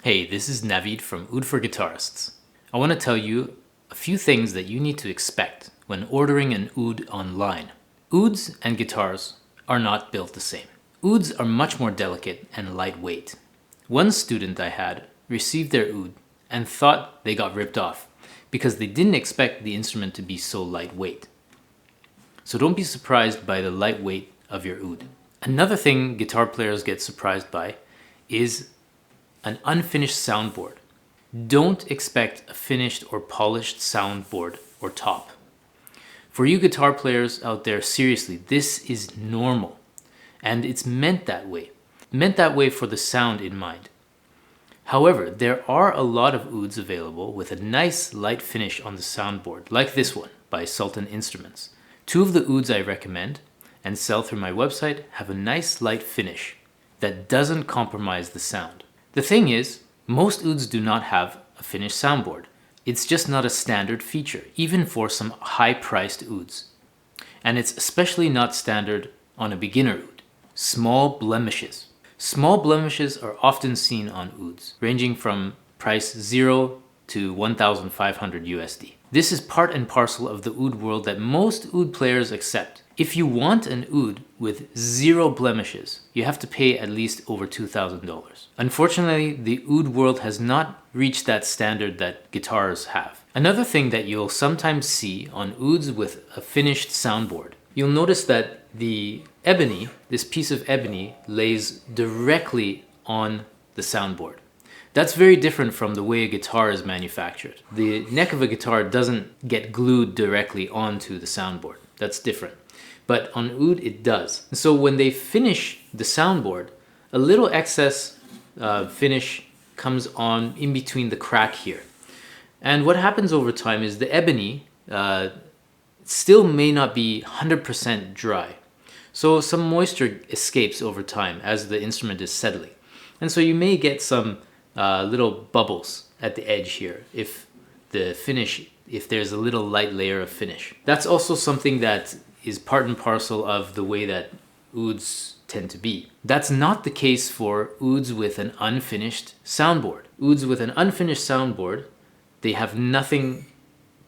Hey, this is Navid from Oud for Guitarists. I want to tell you a few things that you need to expect when ordering an oud online. Ouds and guitars are not built the same. Ouds are much more delicate and lightweight. One student I had received their oud and thought they got ripped off because they didn't expect the instrument to be so lightweight. So don't be surprised by the lightweight of your oud. Another thing guitar players get surprised by is an unfinished soundboard. Don't expect a finished or polished soundboard or top. For you guitar players out there, seriously, this is normal. And it's meant that way. Meant that way for the sound in mind. However, there are a lot of ouds available with a nice light finish on the soundboard, like this one by Sultan instruments. Two of the ouds I recommend and sell through my website have a nice light finish that doesn't compromise the sound. The thing is, most ouds do not have a finished soundboard. It's just not a standard feature, even for some high-priced ouds. And it's especially not standard on a beginner oud. Small blemishes. Small blemishes are often seen on ouds, ranging from price 0 to 1,500 USD. This is part and parcel of the oud world that most oud players accept. If you want an oud with 0 blemishes, you have to pay at least over $2,000. Unfortunately, the oud world has not reached that standard that guitars have. Another thing that you'll sometimes see on ouds with a finished soundboard, you'll notice that the ebony, this piece of ebony, lays directly on the soundboard. That's very different from the way a guitar is manufactured. The neck of a guitar doesn't get glued directly onto the soundboard. That's different. But on oud, it does. And so when they finish the soundboard, a little excess finish comes on in between the crack here. And what happens over time is the ebony still may not be 100% dry. So some moisture escapes over time as the instrument is settling. And so you may get some little bubbles at the edge here if there's a little light layer of finish. That's also something that is part and parcel of the way that ouds tend to be. That's not the case for ouds with an unfinished soundboard. Ouds with an unfinished soundboard, they have nothing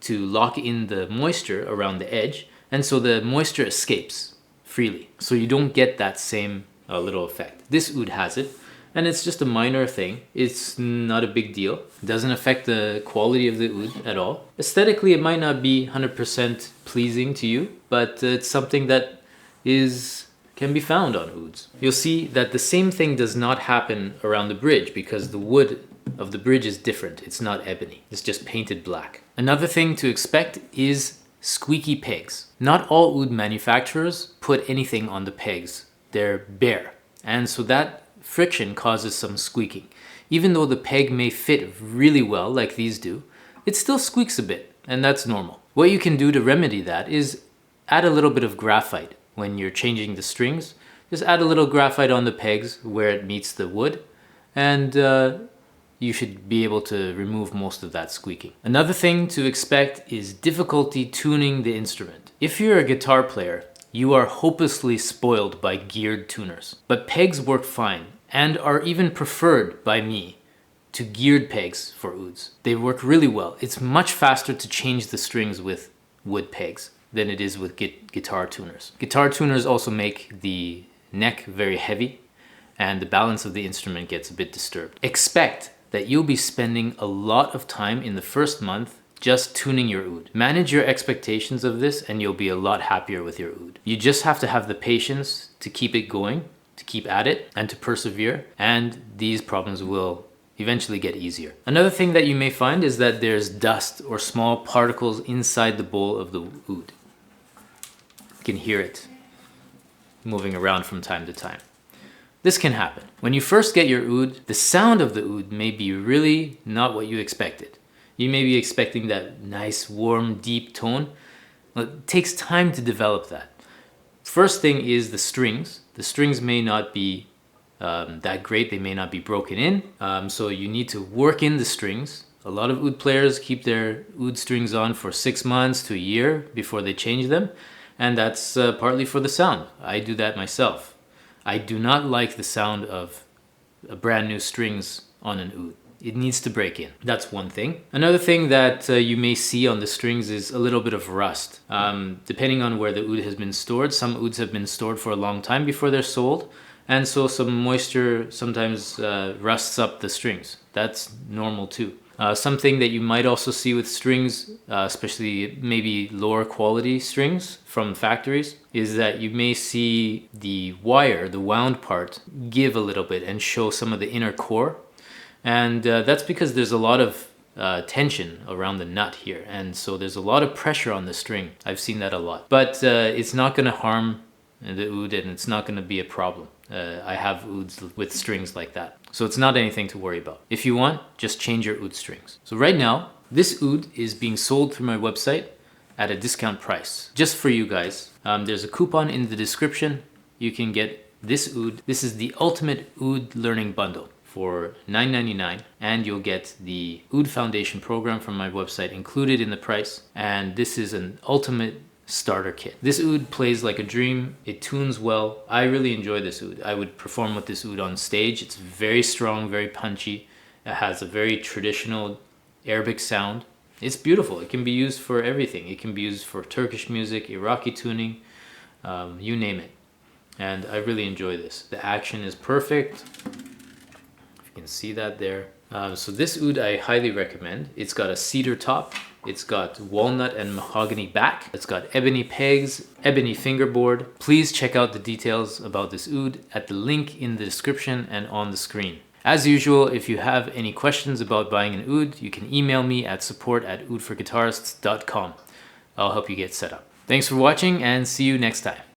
to lock in the moisture around the edge, and so the moisture escapes freely. So you don't get that same little effect. This oud has it, and it's just a minor thing. It's not a big deal. It doesn't affect the quality of the oud at all. Aesthetically, it might not be 100% pleasing to you, but it's something that can be found on ouds. You'll see that the same thing does not happen around the bridge because the wood of the bridge is different. It's not ebony. It's just painted black. Another thing to expect is squeaky pegs. Not all oud manufacturers put anything on the pegs. They're bare. And so that friction causes some squeaking. Even though the peg may fit really well like these do, it still squeaks a bit, and that's normal. What you can do to remedy that is add a little bit of graphite when you're changing the strings. Just add a little graphite on the pegs where it meets the wood, and you should be able to remove most of that squeaking. Another thing to expect is difficulty tuning the instrument. If you're a guitar player, you are hopelessly spoiled by geared tuners. But pegs work fine and are even preferred by me to geared pegs for ouds. They work really well. It's much faster to change the strings with wood pegs than it is with guitar tuners. Guitar tuners also make the neck very heavy and the balance of the instrument gets a bit disturbed. Expect that you'll be spending a lot of time in the first month just tuning your oud. Manage your expectations of this and you'll be a lot happier with your oud. You just have to have the patience to keep it going, to keep at it, and to persevere, and these problems will eventually get easier. Another thing that you may find is that there's dust or small particles inside the bowl of the oud. You can hear it moving around from time to time. This can happen. When you first get your oud, the sound of the oud may be really not what you expected. You may be expecting that nice, warm, deep tone. Well, it takes time to develop that. First thing is the strings. The strings may not be that great. They may not be broken in. So you need to work in the strings. A lot of oud players keep their oud strings on for 6 months to a year before they change them. And that's partly for the sound. I do that myself. I do not like the sound of brand new strings on an oud. it needs to break in. That's one thing. Another thing that you may see on the strings is a little bit of rust. Depending on where the oud has been stored, some ouds have been stored for a long time before they're sold, and so some moisture sometimes rusts up the strings. That's normal too. Something that you might also see with strings, especially maybe lower quality strings from factories, is that you may see the wire, the wound part, give a little bit and show some of the inner core. And that's because there's a lot of tension around the nut here. And so there's a lot of pressure on the string. I've seen that a lot. But it's not going to harm the oud, and it's not going to be a problem. I have ouds with strings like that. So it's not anything to worry about. If you want, just change your oud strings. So right now, this oud is being sold through my website at a discount price. Just for you guys. There's a coupon in the description. You can get this oud. This is the ultimate oud learning bundle for $9.99, and you'll get the oud foundation program from my website included in the price. And this is an ultimate starter kit. This oud plays like a dream. It tunes well. I really enjoy this oud. I would perform with this oud on stage. It's very strong, very punchy. It has a very traditional Arabic sound. It's beautiful. It can be used for everything. It can be used for Turkish music, Iraqi tuning, you name it. And I really enjoy this. The action is perfect. If you can see that there. So this oud I highly recommend. It's got a cedar top. It's got walnut and mahogany back. It's got ebony pegs, ebony fingerboard. Please check out the details about this oud at the link in the description and on the screen. As usual, if you have any questions about buying an oud, you can email me at support@oudforguitarists.com. I'll help you get set up. Thanks for watching, and see you next time.